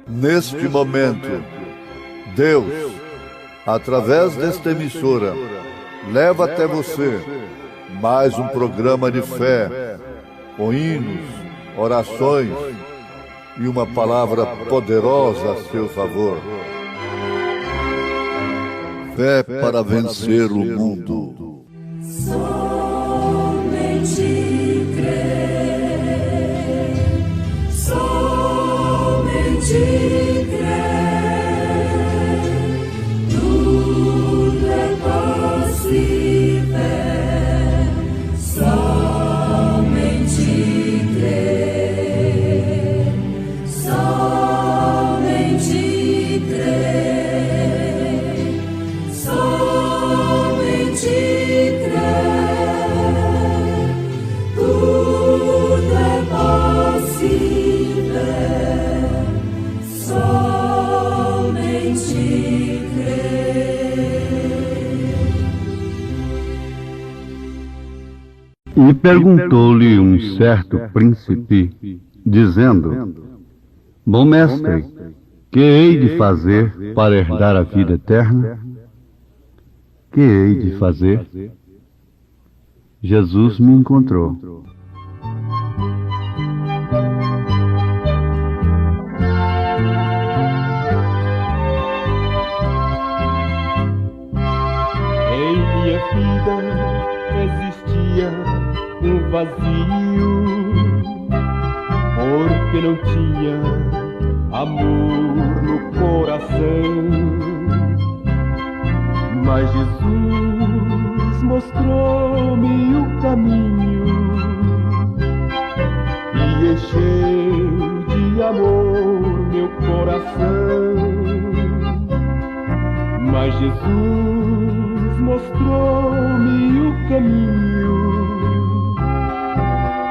Neste momento, Deus, através desta emissora, leva até você mais um programa de fé, com hinos, orações e uma palavra poderosa a seu favor. Fé para vencer o mundo. Somente crer, somente tudo é possível, somente crer, somente crer, somente crer, tudo é possível, somente E perguntou-lhe um certo príncipe, dizendo: Bom mestre, que hei de fazer para herdar a vida eterna? Que hei de fazer? Jesus me encontrou. Em minha vida existia um vazio, porque não tinha amor no coração. Mas Jesus mostrou-me o caminho e encheu de amor meu coração. Mas Jesus mostrou-me o caminho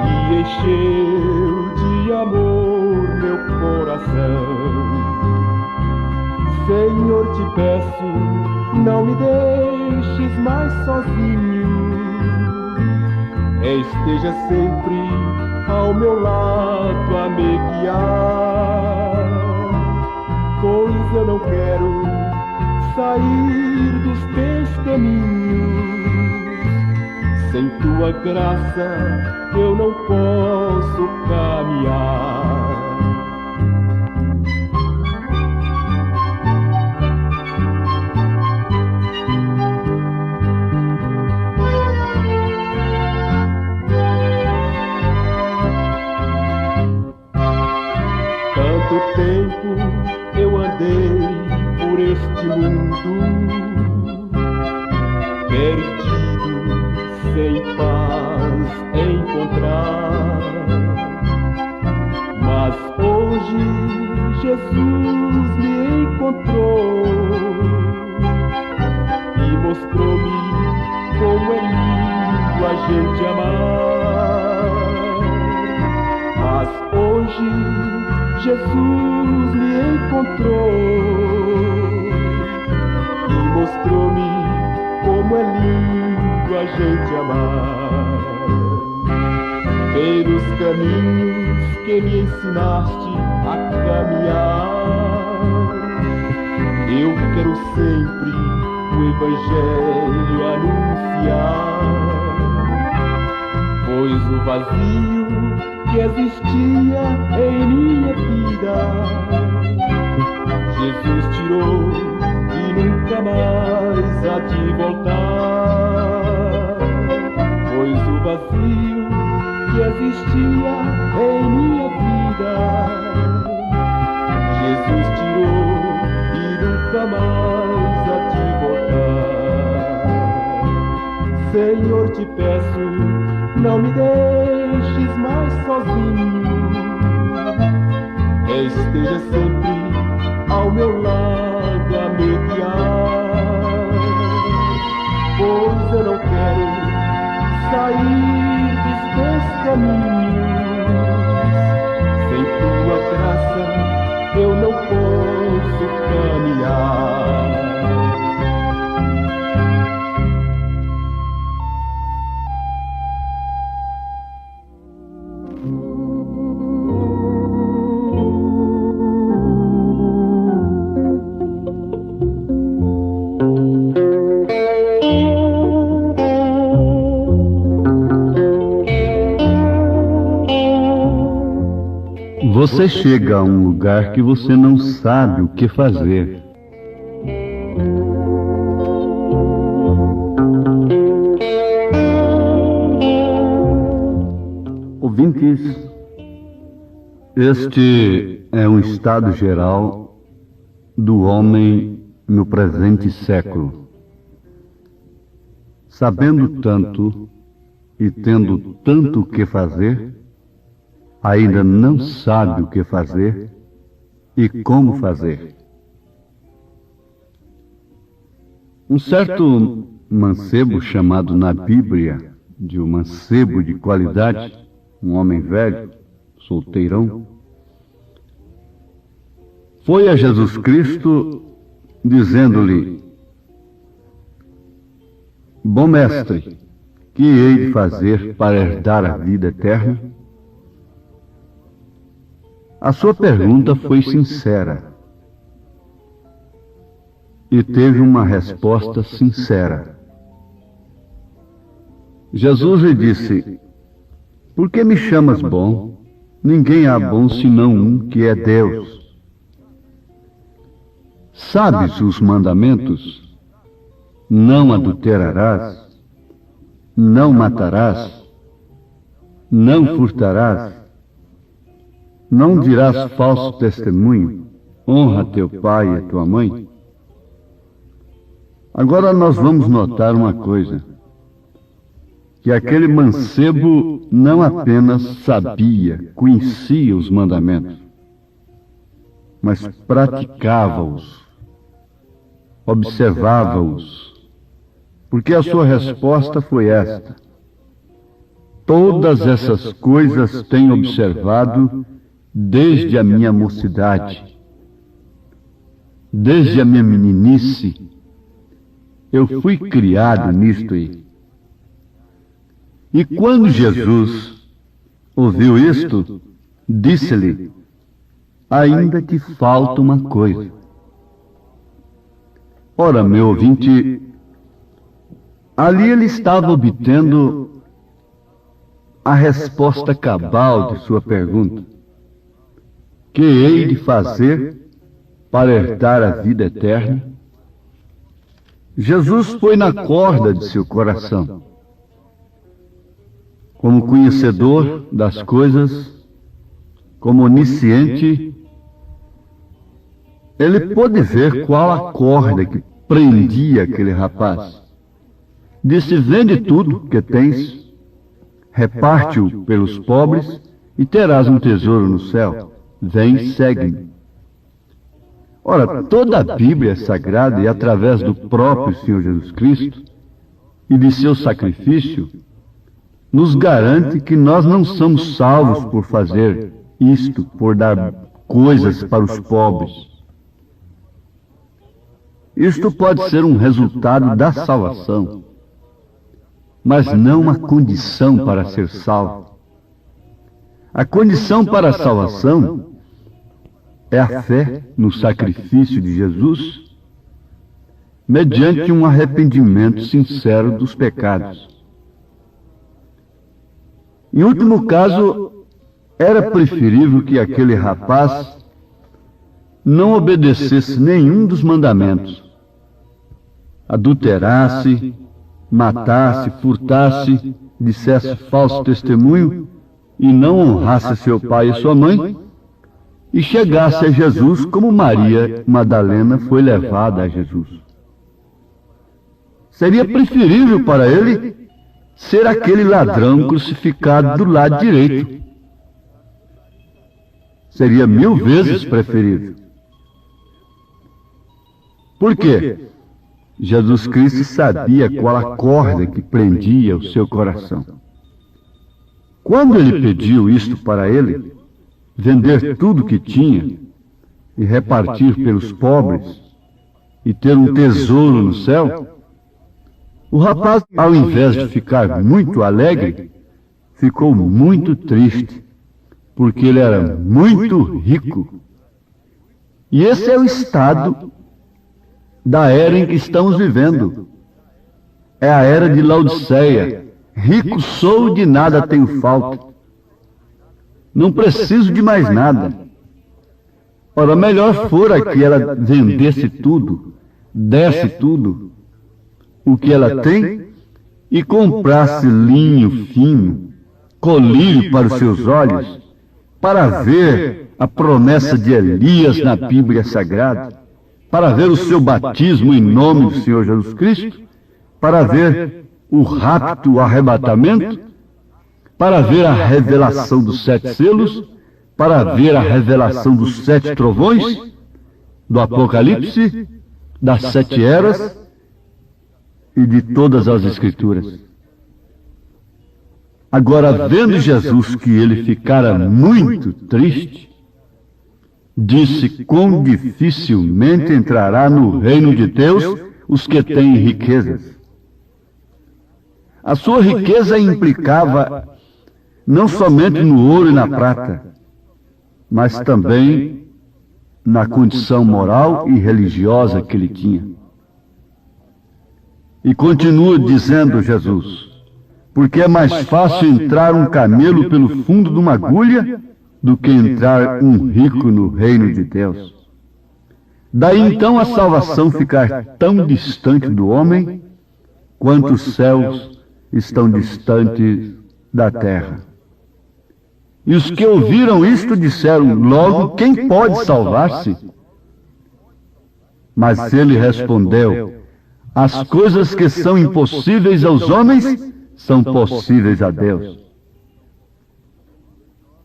e encheu de amor meu coração. Senhor, te peço, não me deixes mais sozinho, esteja sempre ao meu lado a me guiar, pois eu não quero sair dos teus caminhos. Sem tua graça eu não posso caminhar. Tanto tempo eu andei por este mundo, perdido, sem paz encontrar. Mas hoje Jesus me encontrou e mostrou-me como é lindo a gente amar. Mas hoje Jesus me encontrou e mostrou-me como é lindo a gente amar. Pelos caminhos que me ensinaste a caminhar, eu quero sempre o Evangelho anunciar, pois o vazio que existia em minha vida Jesus tirou e nunca mais há de voltar. Pois o vazio que existia em minha vida Jesus tirou e nunca mais há de voltar. Senhor, te peço, não me deixes mais sozinho, esteja sempre ao meu lado a me guiar, sair dos teus caminhos. Sem tua graça eu não posso caminhar. Você chega a um lugar que você não sabe o que fazer. Ouvintes, este é um estado geral do homem no presente século. Sabendo tanto e tendo tanto o que fazer, ainda não sabe o que fazer e como fazer. Um certo mancebo chamado na Bíblia de um mancebo de qualidade, um homem velho, solteirão, foi a Jesus Cristo dizendo-lhe: Bom mestre, que hei de fazer para herdar a vida eterna? A sua pergunta foi sincera e teve uma resposta sincera. Jesus lhe disse: Por que me chamas bom? Ninguém há bom senão um, que é Deus. Sabes os mandamentos? Não adulterarás, não matarás, não furtarás, não dirás falso testemunho, honra teu pai e a tua mãe. Agora nós vamos notar uma coisa, que aquele mancebo não apenas sabia, conhecia os mandamentos, mas praticava-os, observava-os, porque a sua resposta foi esta: todas essas coisas tenho observado desde a minha mocidade, desde a minha meninice, eu fui criado nisto aí. E quando Jesus ouviu isto, disse-lhe: ainda te falta uma coisa. Ora, meu ouvinte, ali ele estava obtendo a resposta cabal de sua pergunta: que hei de fazer para herdar a vida eterna? Jesus foi na corda de seu coração. Como conhecedor das coisas, como onisciente, ele pôde ver qual a corda que prendia aquele rapaz. Disse: vende tudo que tens, reparte-o pelos pobres e terás um tesouro no céu. Vem, segue-me. Ora, toda a Bíblia é sagrada e através do próprio Senhor Jesus Cristo e de seu sacrifício, nos garante que nós não somos salvos por fazer isto, por dar coisas para os pobres. Isto pode ser um resultado da salvação, mas não uma condição para ser salvo. A condição para a salvação é a fé no sacrifício de Jesus, mediante um arrependimento sincero dos pecados. Em último caso, era preferível que aquele rapaz não obedecesse nenhum dos mandamentos, adulterasse, matasse, furtasse, dissesse falso testemunho e não honrasse seu pai e sua mãe, e chegasse a Jesus como Maria Madalena foi levada a Jesus. Seria preferível para ele ser aquele ladrão crucificado do lado direito. Seria 1000 vezes preferível. Por quê? Jesus Cristo sabia qual a corda que prendia o seu coração. Quando ele pediu isto para ele, vender tudo que tinha e repartir pelos pobres e ter um tesouro no céu, o rapaz, ao invés de ficar muito alegre, ficou muito triste, porque ele era muito rico. E esse é o estado da era em que estamos vivendo. É a era de Laodiceia. Rico sou, de nada tenho falta. Não preciso de mais nada. Ora, melhor fora que ela vendesse tudo, desse tudo, o que ela tem, e comprasse linho fino, colírio para os seus olhos, para ver a promessa de Elias na Bíblia Sagrada, para ver o seu batismo em nome do Senhor Jesus Cristo, para ver o rapto, o arrebatamento, para ver a revelação dos 7 selos, para ver a revelação dos 7 trovões, do Apocalipse, das 7 eras e de todas as Escrituras. Agora, vendo Jesus que ele ficara muito triste, disse: quão dificilmente entrará no reino de Deus os que têm riquezas. A sua riqueza implicava não somente no ouro e na prata, mas também na condição moral e religiosa que ele tinha. E continua dizendo Jesus: porque é mais fácil entrar um camelo pelo fundo de uma agulha do que entrar um rico no reino de Deus. Daí então a salvação ficar tão distante do homem quanto os céus estão distantes da terra. E os que ouviram isto disseram logo: quem pode salvar-se? Mas ele respondeu: as coisas que são impossíveis aos homens são possíveis a Deus.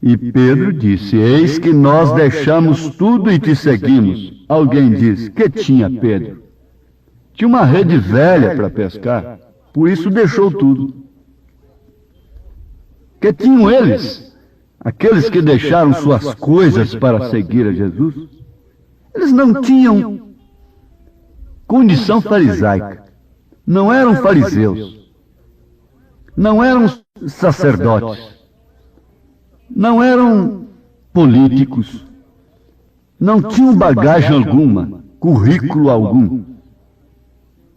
E Pedro disse: eis que nós deixamos tudo e te seguimos. Alguém disse: que tinha Pedro? Tinha uma rede velha para pescar, por isso deixou tudo. Que tinham eles, aqueles que deixaram suas coisas para seguir a Jesus? Eles não tinham condição farisaica, não eram fariseus, não eram sacerdotes, não eram políticos, não tinham bagagem alguma, currículo algum,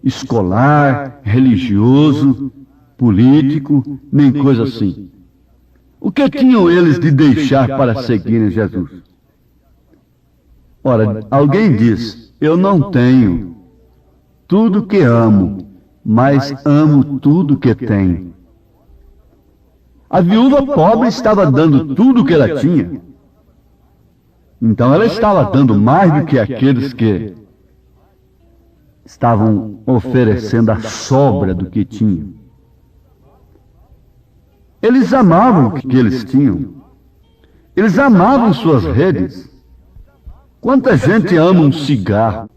escolar, religioso, político, nem coisa assim. O que tinham eles de deixar para seguirem Jesus? Ora, alguém diz: eu não tenho tudo que amo, mas amo tudo que tenho. A viúva pobre estava dando tudo o que ela tinha. Então ela estava dando mais do que aqueles que estavam oferecendo a sobra do que tinham. Eles amavam o que eles tinham. Eles amavam suas redes. Quanta gente ama um cigarro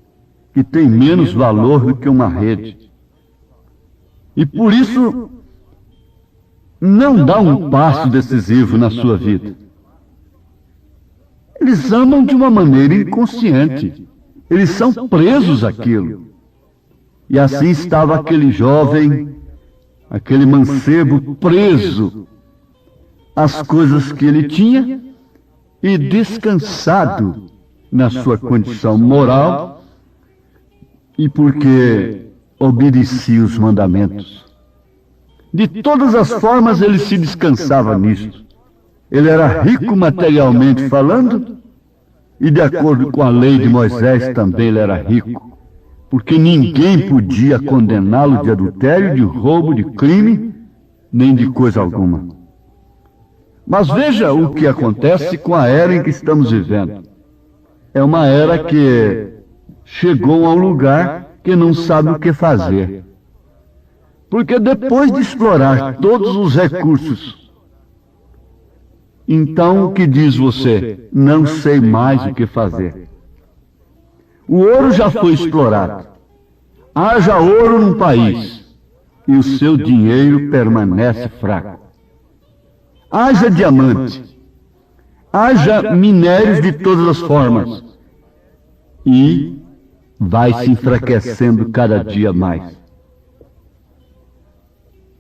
que tem menos valor do que uma rede? E por isso não dá um passo decisivo na sua vida. Eles amam de uma maneira inconsciente. Eles são presos àquilo. E assim estava aquele jovem, aquele mancebo preso às coisas que ele tinha e descansado na sua condição moral e porque obedecia os mandamentos. De todas as formas ele se descansava nisto. Ele era rico materialmente falando e de acordo com a lei de Moisés também ele era rico, porque ninguém podia condená-lo de adultério, de roubo, de crime, nem de coisa alguma. Mas veja o que acontece com a era em que estamos vivendo. É uma era que chegou a um lugar que não sabe o que fazer. Porque depois de explorar todos os recursos, então o que diz você? Não sei mais o que fazer. O ouro já foi explorado. Haja ouro num país e o seu dinheiro permanece fraco. Haja diamante, haja minérios de todas as formas e vai se enfraquecendo cada dia mais.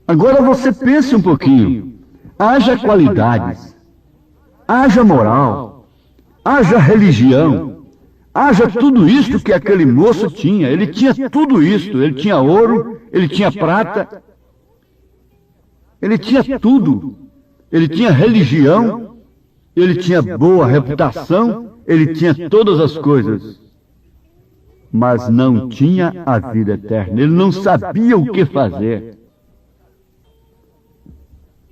Agora você pense um pouquinho. Haja qualidades, haja moral, haja religião, haja tudo isto que aquele moço tinha. Ele tinha tudo isto. Ele tinha ouro, ele tinha prata, ele tinha tudo. Ele tinha religião, ele tinha boa reputação, ele tinha todas as coisas. Mas não tinha a vida eterna. Ele não sabia o que fazer.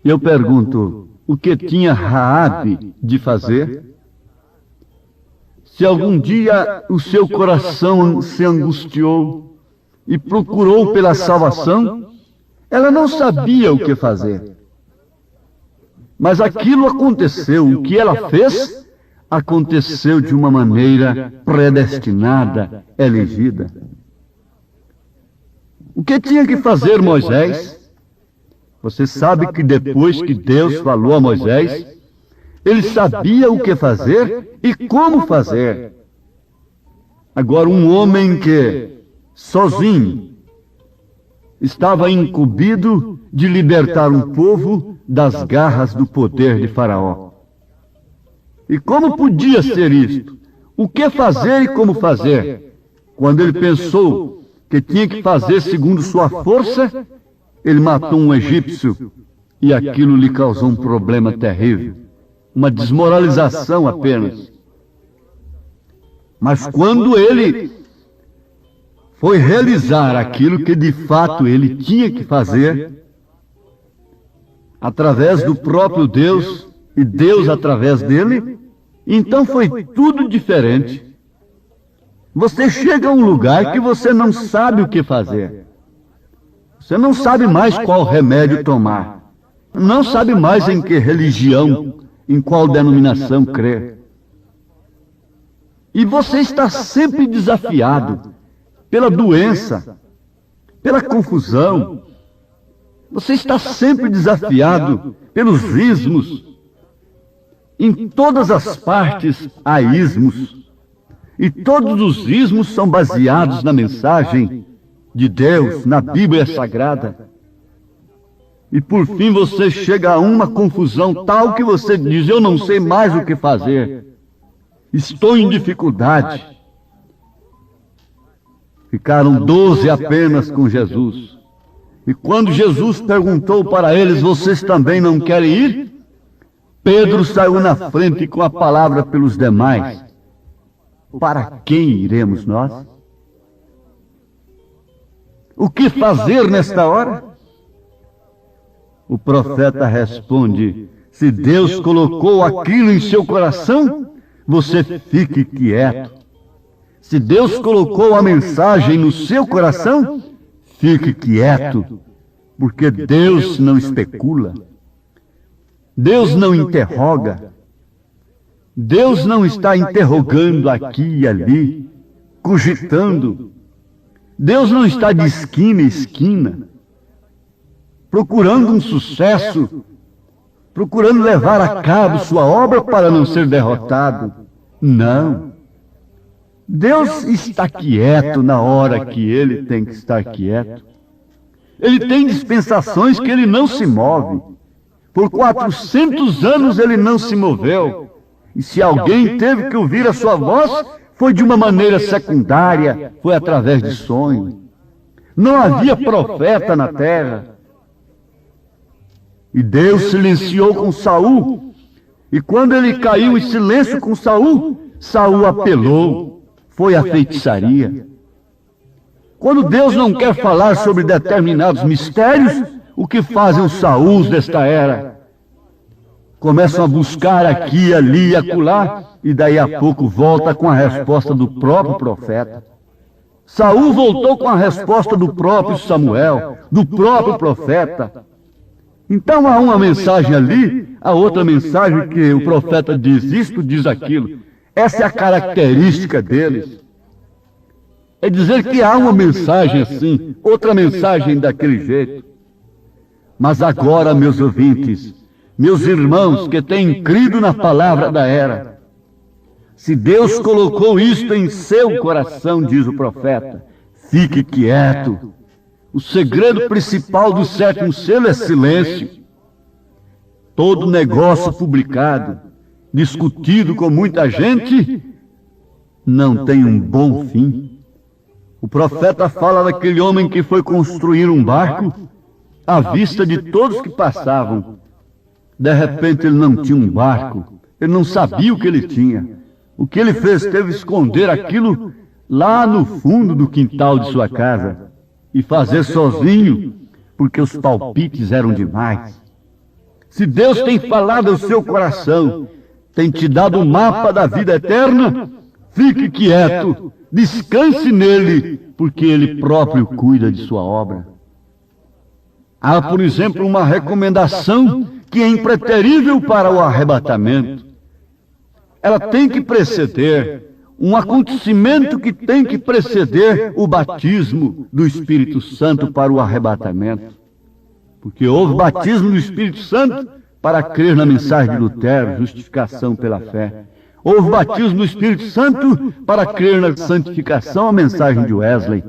Eu pergunto, o que tinha Raabe de fazer? Se algum dia o seu coração se angustiou e procurou pela salvação, ela não sabia o que fazer. Mas aquilo aconteceu. O que ela fez, aconteceu de uma maneira predestinada, elegida. O que tinha que fazer Moisés? Você sabe que depois que Deus falou a Moisés, ele sabia o que fazer e como fazer. Agora, um homem que, sozinho, estava incumbido de libertar um povo das garras do poder de Faraó. E como podia ser isto? O que fazer e como fazer? Quando ele pensou que tinha que fazer segundo sua força, ele matou um egípcio e aquilo lhe causou um problema terrível, uma desmoralização apenas. Mas quando ele foi realizar aquilo que de fato ele tinha que fazer, através do próprio Deus e Deus através dele, então foi tudo diferente. Você chega a um lugar que você não sabe o que fazer. Você não sabe mais qual remédio tomar. Não sabe mais em que religião, em qual denominação crer. E você está sempre desafiado pela doença, pela confusão. Você está sempre desafiado pelos ismos. Em todas as partes há ismos. E todos os ismos são baseados na mensagem de Deus, na Bíblia Sagrada. E por fim você chega a uma confusão tal que você diz: eu não sei mais o que fazer. Estou em dificuldade. Ficaram 12 apenas com Jesus. E quando Jesus perguntou para eles: vocês também não querem ir? Pedro saiu na frente com a palavra pelos demais: para quem iremos nós? O que fazer nesta hora? O profeta responde: se Deus colocou aquilo em seu coração, você fique quieto. Se Deus colocou a mensagem no seu coração, fique quieto, porque Deus não especula. Deus não interroga. Deus não está interrogando aqui e ali, cogitando. Deus não está de esquina em esquina, procurando um sucesso, procurando levar a cabo sua obra para não ser derrotado. Não. Deus está quieto na hora que Ele tem que estar quieto. Ele tem dispensações que Ele não se move. Por 400 anos Ele não se moveu. E se alguém teve que ouvir a sua voz, foi de uma maneira secundária, foi através de sonho. Não havia profeta na terra. E Deus silenciou com Saul. E quando ele caiu em silêncio com Saul, Saul apelou. Foi a feitiçaria. Quando Deus não quer falar sobre determinados mistérios, o que fazem os Saúls desta era? Começam a buscar aqui, ali e acolá, e daí a pouco volta com a resposta do próprio profeta. Saul voltou com a resposta do próprio Samuel, do próprio profeta. Então há uma mensagem ali, a outra mensagem que o profeta diz isto, diz aquilo. Essa é a característica deles. É dizer que há uma mensagem assim, outra mensagem daquele jeito. Mas agora, meus ouvintes, meus irmãos que têm crido na palavra da era, se Deus colocou isto em seu coração, diz o profeta, fique quieto. O segredo principal do sétimo selo é silêncio. Todo negócio publicado, discutido com muita gente, não tem um bom fim. O profeta fala daquele homem que foi construir um barco à vista de todos que passavam. De repente ele não tinha um barco, ele não sabia o que ele tinha. O que ele fez teve esconder aquilo lá no fundo do quintal de sua casa e fazer sozinho, porque os palpites eram demais. Se Deus tem falado ao seu coração, tem te dado o mapa da vida eterna, fique quieto, descanse nele, porque ele próprio cuida de sua obra. Há, por exemplo, uma recomendação que é impreterível para o arrebatamento. Ela tem que preceder um acontecimento que tem que preceder o batismo do Espírito Santo para o arrebatamento. Porque houve batismo do Espírito Santo para crer na mensagem de Lutero, justificação pela fé. Houve batismo do Espírito Santo para crer na santificação, a mensagem de Wesley.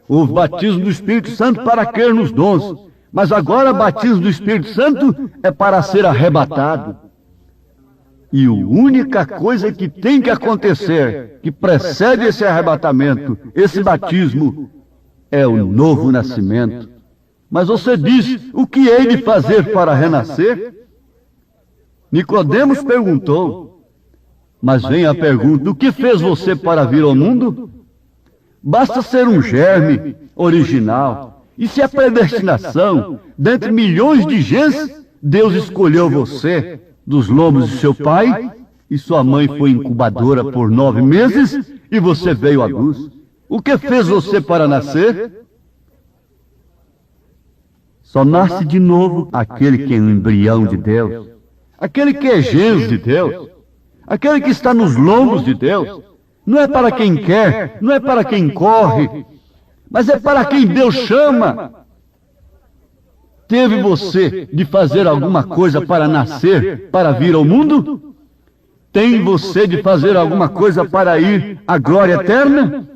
Houve batismo do Espírito Santo para crer nos dons. Mas agora o batismo do Espírito Santo é para ser arrebatado. E a única coisa que tem que acontecer, que precede esse arrebatamento, esse batismo, é o novo nascimento. Mas você diz, o que hei de fazer para renascer? Nicodemos perguntou. Mas vem a pergunta, o que fez você para vir ao mundo? Basta ser um germe original. E se é predestinação, dentre milhões de gens, Deus escolheu você dos lombos de seu pai, e sua mãe foi incubadora por 9 meses, e você veio à luz. O que fez você para nascer? Só nasce de novo aquele que é o embrião de Deus, aquele que é gens de Deus, aquele que está nos lombos de Deus. Não é para quem quer, não é para quem corre, mas é para quem Deus chama. Teve você de fazer alguma coisa para nascer, para vir ao mundo? Tem você de fazer alguma coisa para ir à glória eterna?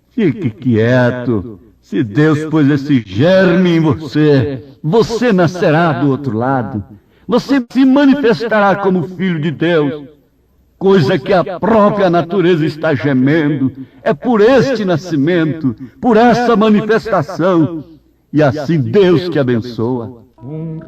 Fique quieto. Se Deus pôs esse germe em você, você nascerá do outro lado. Você se manifestará como filho de Deus, coisa que a própria natureza está gemendo. É por este nascimento, por essa manifestação, e assim Deus te abençoa.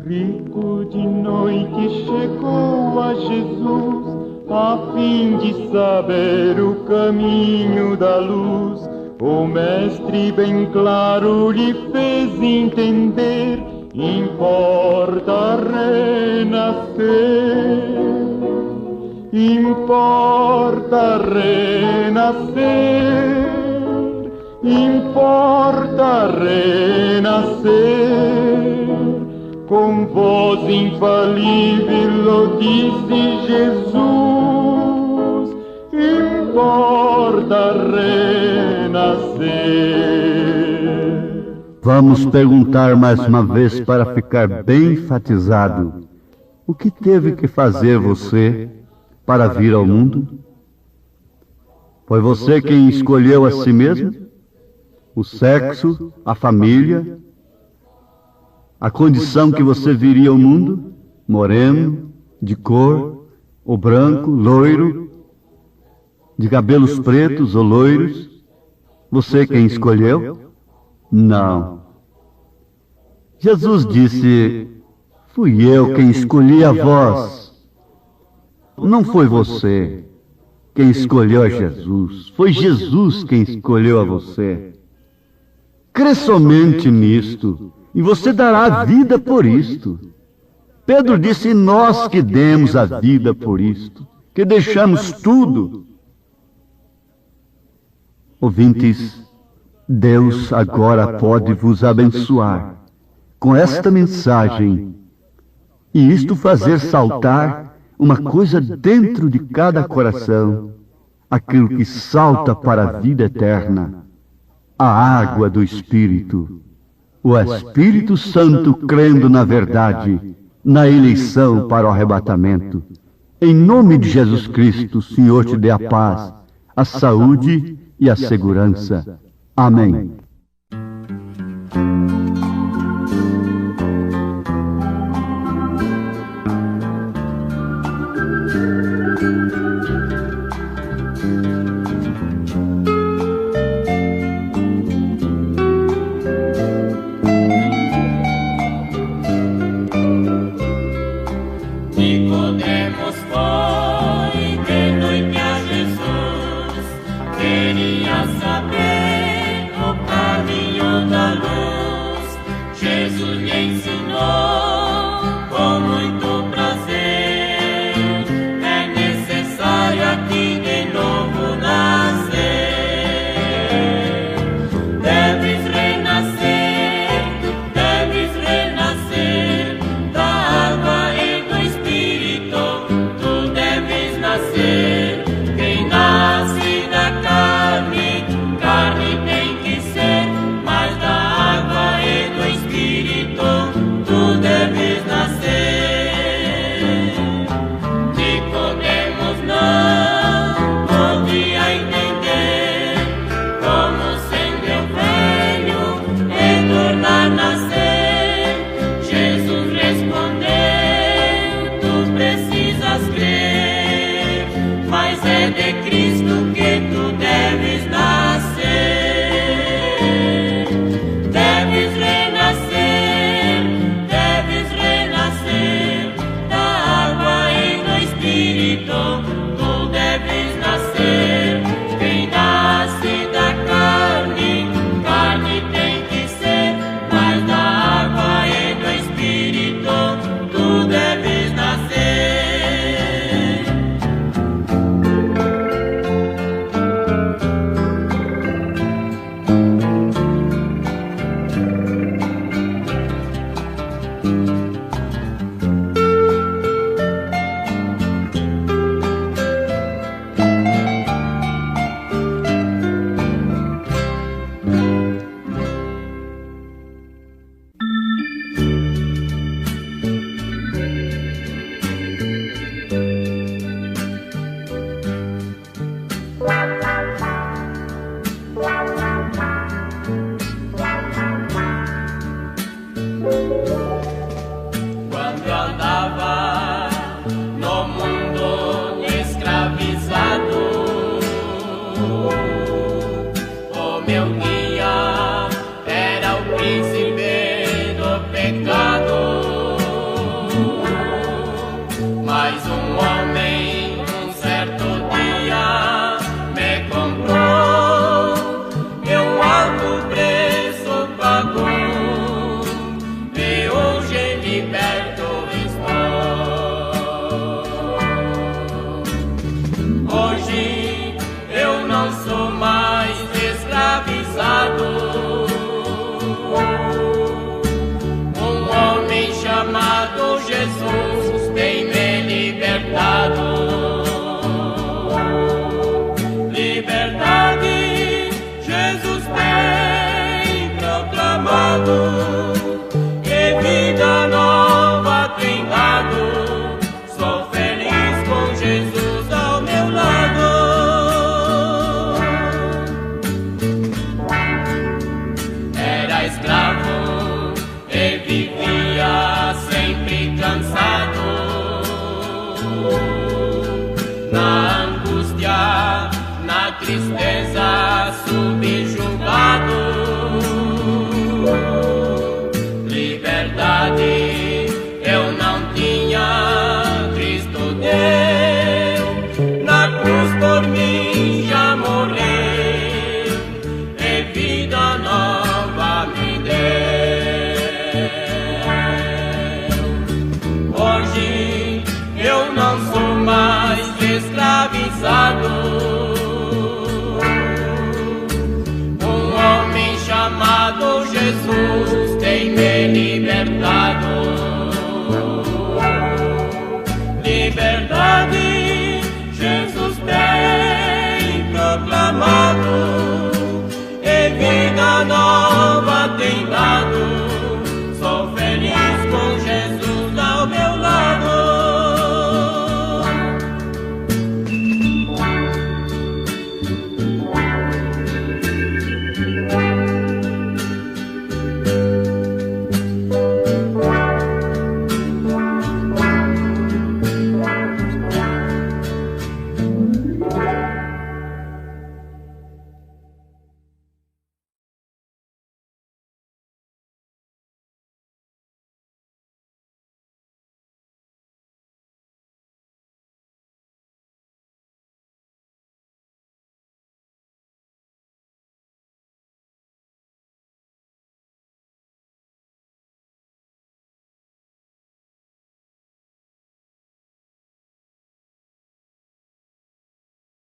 Rico de noite chegou a Jesus, a fim de saber o caminho da luz. O mestre bem claro lhe fez entender, importa renascer, importa renascer. Importa renascer, com voz infalível o disse Jesus, importa renascer. Vamos perguntar mais uma vez para ficar bem enfatizado. O que teve que fazer você para vir ao mundo? Foi você quem escolheu a si mesmo? O sexo, a família, a condição que você viria ao mundo, moreno, de cor, ou branco, loiro, de cabelos pretos ou loiros, você quem escolheu? Não. Jesus disse, fui eu quem escolhi a vós. Não foi você quem escolheu a Jesus, foi Jesus quem escolheu a você. Crê somente nisto, e você dará a vida por isto. Pedro disse, nós que demos a vida por isto, que deixamos tudo. Ouvintes, Deus agora pode vos abençoar com esta mensagem, e isto fazer saltar uma coisa dentro de cada coração, aquilo que salta para a vida eterna. a água do Espírito. O Espírito Santo crendo na verdade, na eleição para o arrebatamento. Em nome de Jesus Cristo, Senhor te dê a paz, a saúde e a segurança. Amém. Nicodemos foi de noite a Jesus, queria saber o caminho da luz. Jesus lhe ensinou com muito prazer: é necessário aqui de novo nascer. Deves renascer da água e do Espírito. Tu deves nascer. Quem nasce da carne, carne tem que ser, mas da água e do Espírito tu deves nascer. Nicodemos não podia entender como sendo eu velho e tornar a nascer. Jesus respondeu: tu precisas crer, mas é de Cristo que tu deves nascer. Deves renascer da água e do Espírito. Tu deves nascer. Quem nasce da carne, carne tem que ser, mas da água e do Espírito tu deves nascer. Quando eu andava no mundo escravizado, o meu guia era o príncipe do pecado. Mas um homem, um certo dia, me comprou e um alto preço pagou. E hoje liberto estou. Hoje eu não sou mais escravizado. Um homem chamado Jesus tem me libertado. Liberdade Jesus tem proclamado. Vida nova tem dado, sou feliz com Jesus ao meu lado. Era escravo e vivia sempre cansado, na angústia, na tristeza, subjugado.